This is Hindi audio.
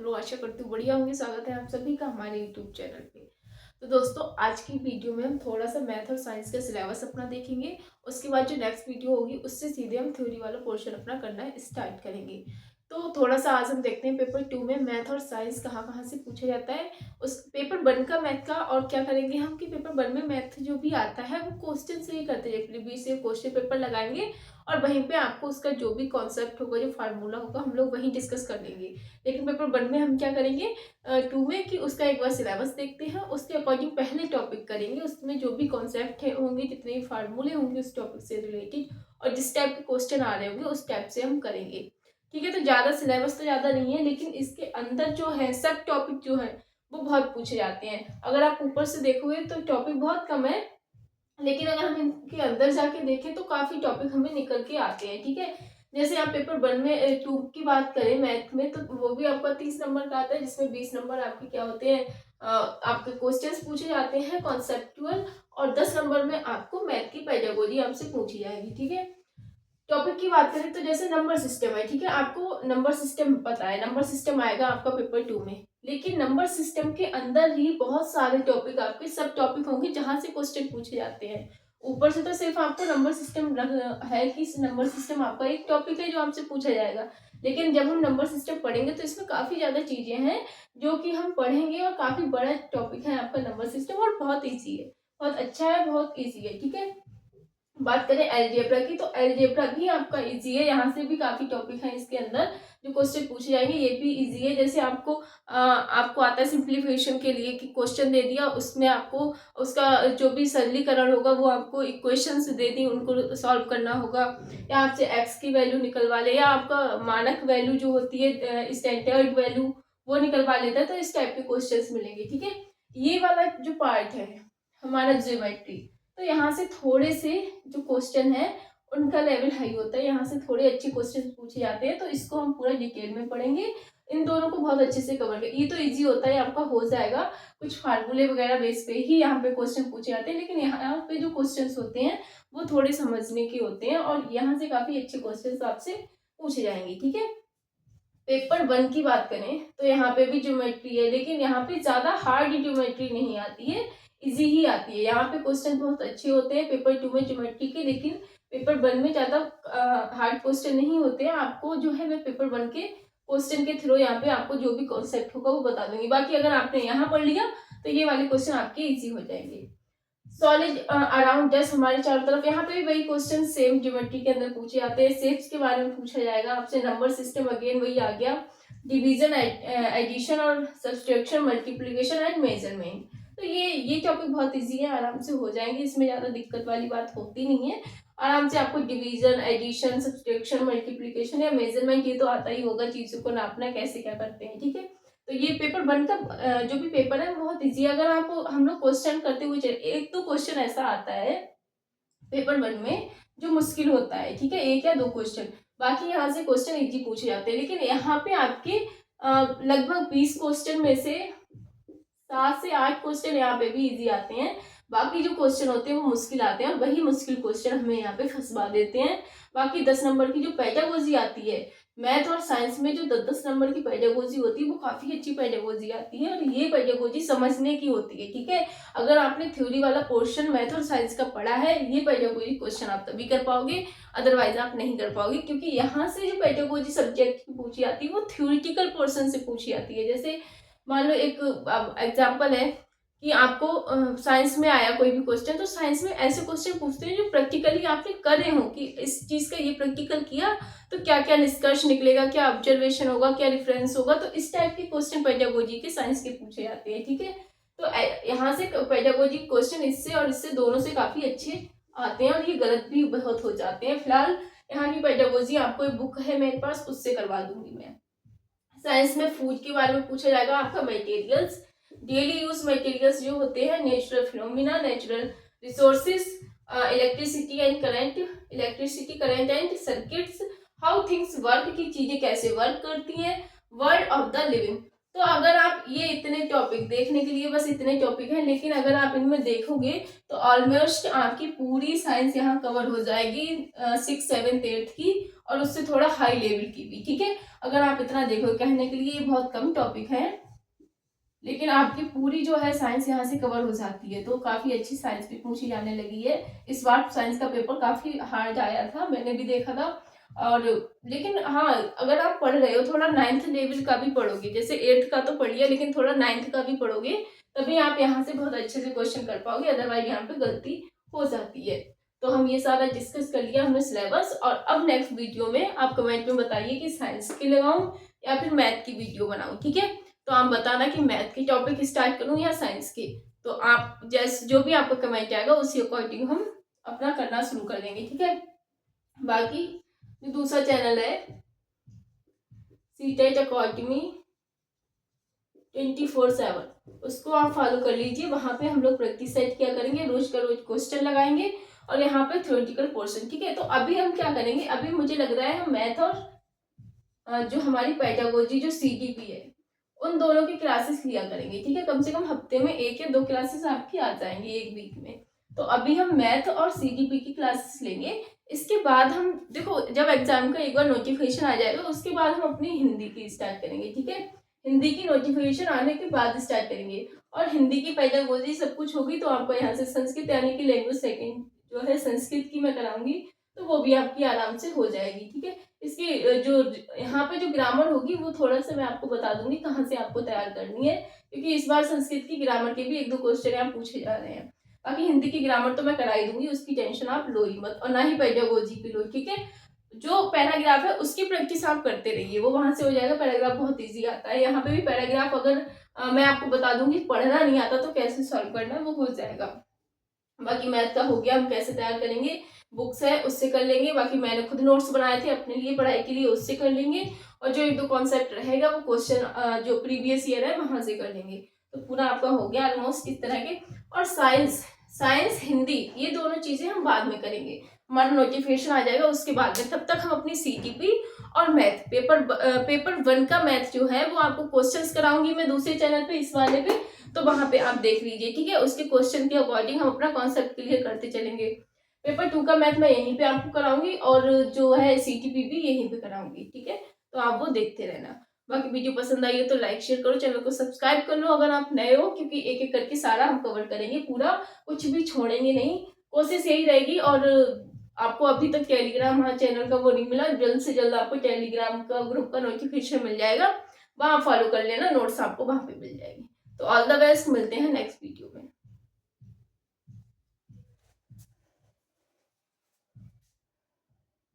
लोग, आशा करती हूँ बढ़िया होंगे। स्वागत है आप सभी का हमारे यूट्यूब चैनल पे। तो दोस्तों, आज की वीडियो में हम थोड़ा सा मैथ और साइंस का सिलेबस अपना देखेंगे। उसके बाद जो नेक्स्ट वीडियो होगी उससे सीधे हम थ्योरी वाला पोर्शन अपना करना स्टार्ट करेंगे। तो थोड़ा सा आज हम देखते हैं पेपर 2 में मैथ और साइंस कहाँ कहाँ से पूछा जाता है, उस पेपर 1 का मैथ का। और क्या करेंगे हम कि पेपर 1 में मैथ जो भी आता है वो क्वेश्चन से ही करते हैं, प्रीवियस से क्वेश्चन पेपर लगाएंगे और वहीं पे आपको उसका जो भी कॉन्सेप्ट होगा, जो फार्मूला होगा, हम लोग वहीं डिस्कस कर लेंगे। लेकिन पेपर 1 में हम क्या करेंगे 2 में कि उसका एक बार सिलेबस देखते हैं, उसके अकॉर्डिंग पहले टॉपिक करेंगे, उसमें जो भी कॉन्सेप्ट होंगे, जितने भी फार्मूले होंगे उस टॉपिक से रिलेटेड और जिस टाइप के क्वेश्चन आ रहे होंगे उस टाइप से हम करेंगे। ठीक है, तो ज़्यादा सिलेबस तो ज़्यादा नहीं है, लेकिन इसके अंदर जो है सब टॉपिक जो है वो बहुत पूछे जाते हैं। अगर आप ऊपर से देखोगे तो टॉपिक बहुत कम है, लेकिन अगर हम इनके अंदर जाके देखें तो काफी टॉपिक हमें निकल के आते हैं। ठीक है, जैसे आप पेपर 1 में 2 की बात करें मैथ में, तो वो भी आपका 30 नंबर का आता है, जिसमें 20 नंबर आपके क्या होते हैं, आपके क्वेश्चंस पूछे जाते हैं कॉन्सेप्चुअल, और 10 नंबर में आपको मैथ की पेडागोजी आपसे पूछी जाएगी। ठीक है, टॉपिक की बात करें तो जैसे नंबर सिस्टम है। ठीक है, आपको नंबर सिस्टम पता है, नंबर सिस्टम आएगा आपका पेपर 2 में, लेकिन नंबर सिस्टम के अंदर ही बहुत सारे टॉपिक आपके सब टॉपिक होंगे जहां से क्वेश्चन पूछे जाते हैं। ऊपर से तो सिर्फ आपको नंबर सिस्टम है कि नंबर सिस्टम आपका एक टॉपिक है जो आपसे पूछा जाएगा, लेकिन जब हम नंबर सिस्टम पढ़ेंगे तो इसमें काफी ज्यादा चीजें हैं जो कि हम पढ़ेंगे, और काफी बड़ा टॉपिक है आपका नंबर सिस्टम, और बहुत ईजी है, बहुत अच्छा है, बहुत ईजी है। ठीक है, बात करें अलजेब्रा की, तो अलजेब्रा भी आपका इजी है, यहाँ से भी काफी टॉपिक है इसके अंदर जो क्वेश्चन पूछे जाएंगे, ये भी इजी है। जैसे आपको आता है सिंप्लीफिकेशन के लिए कि क्वेश्चन दे दिया, उसमें आपको उसका जो भी सरलीकरण होगा वो आपको इक्वेशंस दे दी, उनको सॉल्व करना होगा, या आपसे एक्स की वैल्यू निकलवा ले, या आपका मानक वैल्यू जो होती है स्टैंडर्ड वैल्यू वो निकलवा लेता है, तो इस टाइप के क्वेश्चन मिलेंगे। ठीक है, ये वाला जो पार्ट है हमारा ज्योमेट्री, तो यहाँ से थोड़े से जो क्वेश्चन है उनका लेवल हाई होता है, यहाँ से थोड़े अच्छे क्वेश्चन पूछे जाते हैं, तो इसको हम पूरा डिटेल में पढ़ेंगे। इन दोनों को बहुत अच्छे से कवर कर, ये तो इजी होता है, आपका हो जाएगा। कुछ फार्मूले वगैरह बेस पे ही यहाँ पे क्वेश्चन पूछे जाते हैं, लेकिन यहाँ पे जो क्वेश्चन होते हैं वो थोड़े समझने के होते हैं, और यहाँ से काफी अच्छे क्वेश्चन आपसे पूछे जाएंगे। ठीक है, पेपर 1 की बात करें तो यहाँ पे भी ज्योमेट्री है, लेकिन यहाँ पे ज्यादा हार्ड ज्योमेट्री नहीं आती है, इजी ही आती है। यहाँ पे क्वेश्चन बहुत अच्छे होते हैं पेपर 2 में ज्योमेट्री के, लेकिन पेपर 1 में ज्यादा हार्ड क्वेश्चन नहीं होते हैं। आपको जो है मैं पेपर 1 के क्वेश्चन के थ्रू यहाँ पे आपको जो भी कॉन्सेप्ट होगा वो बता दूंगी। बाकी अगर आपने यहाँ पढ़ लिया तो ये वाले क्वेश्चन आपके इजी हो जाएंगे। सॉलिड अराउंड डस्ट हमारे चारों तरफ, यहाँ पे भी वही क्वेश्चन सेम ज्योमेट्री के अंदर पूछे जाते हैं। शेप्स के बारे में पूछा जाएगा आपसे, नंबर सिस्टम अगेन वही आ गया, डिवीजन, एडिशन और सब्सट्रैक्शन, मल्टीप्लिकेशन एंड मेजरमेंट। तो ये टॉपिक बहुत इजी है, आराम से हो जाएंगे, इसमें ज्यादा दिक्कत वाली बात होती नहीं है। आराम से आपको डिवीजन, एडिशन, सब्सट्रैक्शन, मल्टीप्लिकेशन या मेजरमेंट ये तो आता ही होगा, चीजों को नापना कैसे क्या करते हैं। ठीक है, तो ये पेपर 1 का जो भी पेपर है बहुत इजी है। अगर आप हम लोग क्वेश्चन करते हुए चले, एक तो क्वेश्चन ऐसा आता है पेपर 1 में जो मुश्किल होता है, ठीक है, एक या दो क्वेश्चन, बाकी यहाँ से क्वेश्चन इजी पूछे जाते हैं। लेकिन यहाँ पे आपके लगभग 20 क्वेश्चन में से 7 से 8 क्वेश्चन यहाँ पे भी इजी आते हैं, बाकी जो क्वेश्चन होते हैं वो मुश्किल आते हैं, और वही मुश्किल क्वेश्चन हमें यहाँ पे फंसवा देते हैं। बाकी 10 नंबर की जो पेडागोजी आती है मैथ और साइंस में, जो 10-10 नंबर की पेडागोजी होती है वो काफी अच्छी पेडागोजी आती है, और ये पेडागोजी समझने की होती है। ठीक है, अगर आपने थ्योरी वाला पोर्शन मैथ और साइंस का पढ़ा है, ये पेडागोजी क्वेश्चन आप तभी कर पाओगे, अदरवाइज आप नहीं कर पाओगे, क्योंकि यहाँ से जो पेडागोजी सब्जेक्ट की पूछी आती है वो थ्योरिटिकल पोर्शन से पूछी आती है। जैसे मान लो एक एग्जाम्पल है कि आपको साइंस में आया कोई भी क्वेश्चन, तो साइंस में ऐसे क्वेश्चन पूछते हैं जो प्रैक्टिकली आपने कर रहे हो, कि इस चीज का ये प्रैक्टिकल किया तो क्या क्या निष्कर्ष निकलेगा, क्या ऑब्जर्वेशन होगा, क्या रेफरेंस होगा, तो इस टाइप के क्वेश्चन पेडागोजी के साइंस के पूछे जाते हैं। ठीक है, तो यहाँ से पेडागोजी क्वेश्चन इससे और इससे दोनों से काफी अच्छे आते हैं, और ये गलत भी बहुत हो जाते हैं। फिलहाल यहाँ की पेडागोजी आपको एक बुक है मेरे पास, उससे करवा दूंगी मैं। साइंस में फूड के बारे में पूछा जाएगा आपका मटेरियल्स, डेली यूज मटेरियल्स जो होते हैं, natural phenomena, natural resources, electricity and current, electricity current and circuits, how things work, की चीजें कैसे वर्क करती हैं, वर्ल्ड ऑफ द लिविंग। तो अगर आप ये इतने टॉपिक देखने के लिए बस इतने टॉपिक हैं, लेकिन अगर आप इनमें देखोगे तो ऑलमोस्ट आपकी पूरी साइंस यहाँ कवर हो जाएगी 6th 7th 8th की, और उससे थोड़ा हाई लेवल की भी। ठीक है, अगर आप इतना देखो, कहने के लिए बहुत कम टॉपिक है, लेकिन आपकी पूरी जो है साइंस यहाँ से कवर हो जाती है। तो काफी अच्छी साइंस भी पूछी जाने लगी है। इस बार साइंस का पेपर काफी हार्ड आया था, मैंने भी देखा था। और लेकिन हाँ, अगर आप पढ़ रहे हो थोड़ा 9th लेवल का भी पढ़ोगे, जैसे 8th का तो पढ़िए, लेकिन थोड़ा 9th का भी पढ़ोगे, तभी आप यहाँ से बहुत अच्छे से क्वेश्चन कर पाओगे, अदरवाइज यहाँ पे गलती हो जाती है। तो हम ये सारा डिस्कस कर लिया हमने सिलेबस। और अब नेक्स्ट वीडियो में आप कमेंट में बताइए कि साइंस की लगाऊं या फिर मैथ की वीडियो बनाऊं। ठीक है, तो आप बताना कि मैथ की टॉपिक स्टार्ट करूं या साइंस की। तो आप जैसे जो भी आपका कमेंट आएगा उसी अकॉर्डिंग हम अपना करना शुरू कर देंगे। ठीक है, बाकी जो दूसरा चैनल है सीटेट अकॉर्डिंग 24/7, उसको आप फॉलो कर लीजिए। वहां पे हम लोग प्रैक्टिस सेट किया करेंगे, रोज का रोज क्वेश्चन लगाएंगे, और यहाँ पे थ्योरेटिकल पोर्शन। ठीक है, तो अभी हम क्या करेंगे, अभी मुझे लग रहा है हम मैथ और जो हमारी पेडागोजी जो सीटीपी है, उन दोनों की क्लासेस लिया करेंगे। ठीक है, कम से कम हफ्ते में 1 या 2 क्लासेस आपकी आ जाएंगी एक वीक में। तो अभी हम मैथ और सीटीपी की क्लासेस लेंगे। इसके बाद हम देखो, जब एग्जाम का एक बार नोटिफिकेशन आ जाएगा उसके बाद हम अपनी हिंदी की स्टार्ट करेंगे। ठीक है, हिंदी की नोटिफिकेशन आने के बाद स्टार्ट करेंगे, और हिंदी की पेडागोजी सब कुछ होगी तो आपको यहाँ से संस्कृत यानी कि लैंग्वेज सेकेंड जो है संस्कृत की मैं कराऊंगी, तो वो भी आपकी आराम से हो जाएगी। ठीक है, इसकी जो यहाँ पे जो ग्रामर होगी वो थोड़ा सा मैं आपको बता दूंगी कहाँ से आपको तैयार करनी है, क्योंकि इस बार संस्कृत की ग्रामर के भी 1-2 क्वेश्चन यहाँ पूछे जा रहे हैं। बाकी हिंदी की ग्रामर तो मैं कराई दूंगी, उसकी टेंशन आप लो ही मत, और ना ही पेडागोजी की लो। ठीक है, जो पैराग्राफ है उसकी प्रैक्टिस आप करते रहिए, वो वहां से हो जाएगा। पैराग्राफ बहुत ईजी आता है, यहाँ पे भी पैराग्राफ अगर मैं आपको बता दूंगी, पढ़ना नहीं आता तो कैसे सॉल्व करना है वो हो जाएगा। बाकी मैथ का हो गया, हम कैसे तैयार करेंगे, बुक्स है उससे कर लेंगे। बाकी मैंने खुद नोट्स बनाए थे अपने लिए पढ़ाई के लिए, उससे कर लेंगे। और जो 1-2 कॉन्सेप्ट रहेगा वो क्वेश्चन जो प्रीवियस ईयर है वहां से कर लेंगे। तो पूरा आपका हो गया ऑलमोस्ट इस तरह के। और साइंस साइंस हिंदी ये दोनों चीजें हम बाद में करेंगे, हमारा नोटिफिकेशन आ जाएगा उसके बाद में। तब तक हम अपनी सीटीपी और मैथ पेपर 1 का मैथ जो है वो आपको क्वेश्चंस कराऊंगी मैं दूसरे चैनल पे, इस वाले पे, तो वहां पे आप देख लीजिए। ठीक है, उसके क्वेश्चन के अकॉर्डिंग हम अपना कॉन्सेप्ट क्लियर करते चलेंगे। पेपर 2 का मैथ मैं यहीं पे आपको कराऊंगी, और जो है सीटीपी भी यहीं पे कराऊंगी। ठीक है, तो आप वो देखते रहना। बाकी वीडियो पसंद आई है तो लाइक शेयर करो, चैनल को सब्सक्राइब कर लो अगर आप नए हो, क्योंकि एक एक करके सारा हम कवर करेंगे, पूरा कुछ भी छोड़ेंगे नहीं, कोशिश यही रहेगी। और आपको अभी तक टेलीग्राम हाँ चैनल का वो नहीं मिला, जल्द से जल्द आपको टेलीग्राम का ग्रुप का नोटिफिकेशन मिल जाएगा, वहां फॉलो कर लेना, नोट्स आपको वहां पे मिल जाएगी। तो ऑल द बेस्ट, मिलते हैं नेक्स्ट वीडियो में।